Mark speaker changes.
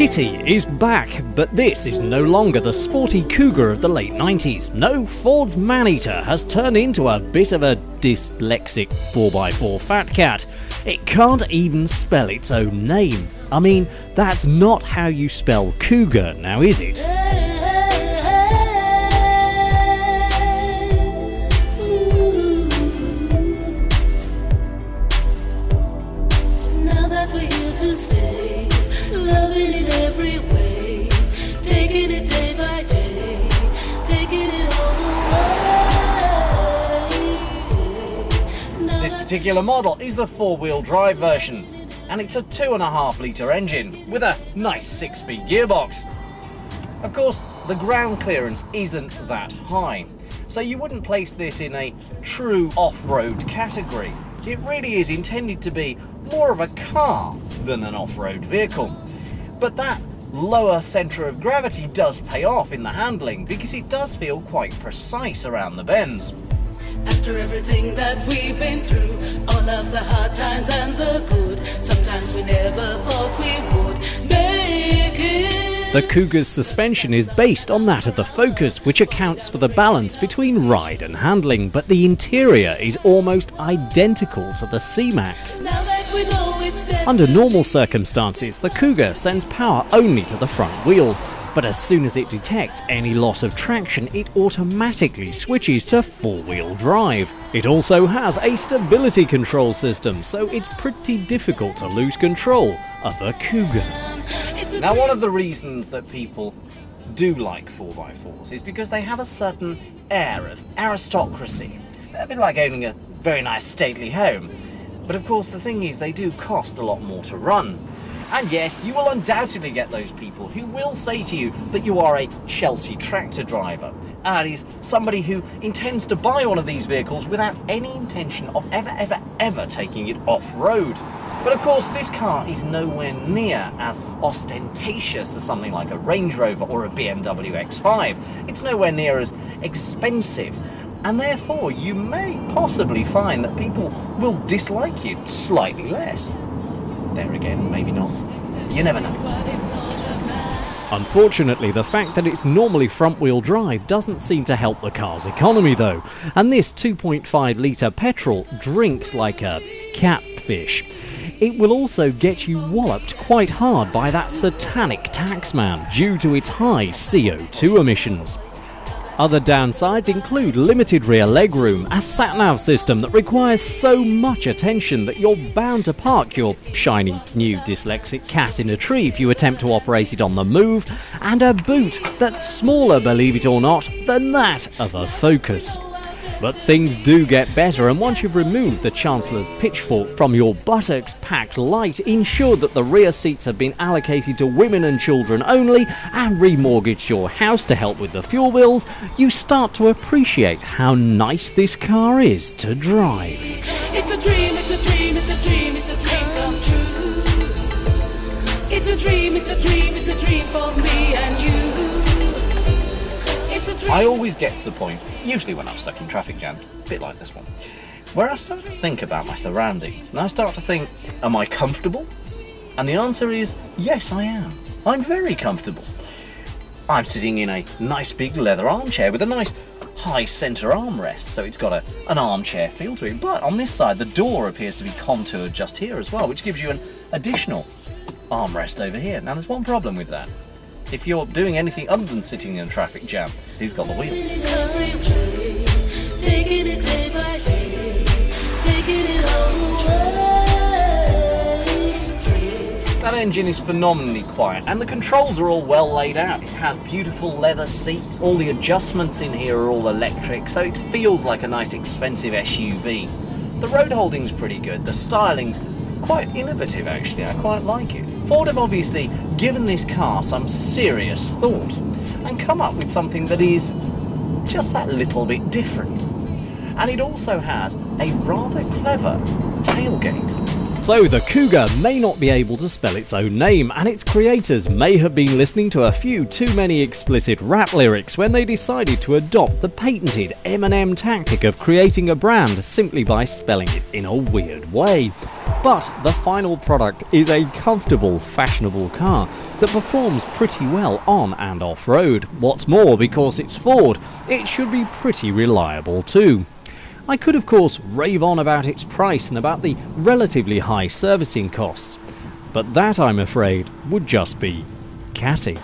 Speaker 1: City is back, but this is no longer the sporty Kuga of the late 90s. No, Ford's man-eater has turned into a bit of a dyslexic 4x4 fat cat. It can't even spell its own name. I mean, that's not how you spell Kuga, now is it?
Speaker 2: This particular model is the four-wheel drive version, and it's a 2.5 litre engine with a nice 6-speed gearbox. Of course, the ground clearance isn't that high, so you wouldn't place this in a true off-road category. It really is intended to be more of a car than an off-road vehicle. But that lower centre of gravity does pay off in the handling, because it does feel quite precise around the bends.
Speaker 3: After everything that we've been through, all of the hard times and the good, sometimes we never thought we would make it.
Speaker 1: The Kuga's suspension is based on that of the Focus, which accounts for the balance between ride and handling, but the interior is almost identical to the C-Max.
Speaker 3: Now that we know it's
Speaker 1: Under normal circumstances, the Kuga sends power only to the front wheels, but as soon as it detects any loss of traction, it automatically switches to four-wheel drive. It also has a stability control system, so it's pretty difficult to lose control of a Kuga.
Speaker 2: Now, one of the reasons that people do like 4x4s is because they have a certain air of aristocracy, a bit like owning a very nice stately home. But of course the thing is, they do cost a lot more to run. And yes, you will undoubtedly get those people who will say to you that you are a Chelsea tractor driver. And that is somebody who intends to buy one of these vehicles without any intention of ever taking it off-road. But of course, this car is nowhere near as ostentatious as something like a Range Rover or a BMW X5. It's nowhere near as expensive. And therefore, you may possibly find that people will dislike you slightly less. There again, maybe not. You never know.
Speaker 1: Unfortunately, the fact that it's normally front-wheel drive doesn't seem to help the car's economy though, and this 2.5 litre petrol drinks like a catfish. It will also get you walloped quite hard by that Satanic Tax Man due to its high CO2 emissions. Other downsides include limited rear legroom, a sat-nav system that requires so much attention that you're bound to park your shiny new dyslexic cat in a tree if you attempt to operate it on the move, and a boot that's smaller, believe it or not, than that of a Focus. But things do get better, and once you've removed the Chancellor's pitchfork from your buttocks-packed light, ensured that the rear seats have been allocated to women and children only, and remortgaged your house to help with the fuel bills, you start to appreciate how nice this car is to drive.
Speaker 3: It's a dream, it's a dream, it's a dream, it's a dream come true. It's a dream, it's a dream, it's a dream for me and you.
Speaker 2: I always get to the point, usually when I'm stuck in traffic jams, a bit like this one, where I start to think about my surroundings, and I start to think, am I comfortable? And the answer is, yes, I am. I'm very comfortable. I'm sitting in a nice big leather armchair with a nice high centre armrest, so it's got an armchair feel to it, but on this side the door appears to be contoured just here as well, which gives you an additional armrest over here. Now there's one problem with that. If you're doing anything other than sitting in a traffic jam, who's got the wheel? That engine is phenomenally quiet, and the controls are all well laid out. It has beautiful leather seats, all the adjustments in here are all electric, so it feels like a nice expensive SUV. The road holding's pretty good, the styling's quite innovative actually, I quite like it. Ford have obviously given this car some serious thought and come up with something that is just that little bit different. And it also has a rather clever tailgate.
Speaker 1: So the Kuga may not be able to spell its own name, and its creators may have been listening to a few too many explicit rap lyrics when they decided to adopt the patented M&M tactic of creating a brand simply by spelling it in a weird way. But the final product is a comfortable, fashionable car that performs pretty well on and off-road. What's more, because it's Ford, it should be pretty reliable too. I could of course rave on about its price and about the relatively high servicing costs, but that, I'm afraid, would just be catty.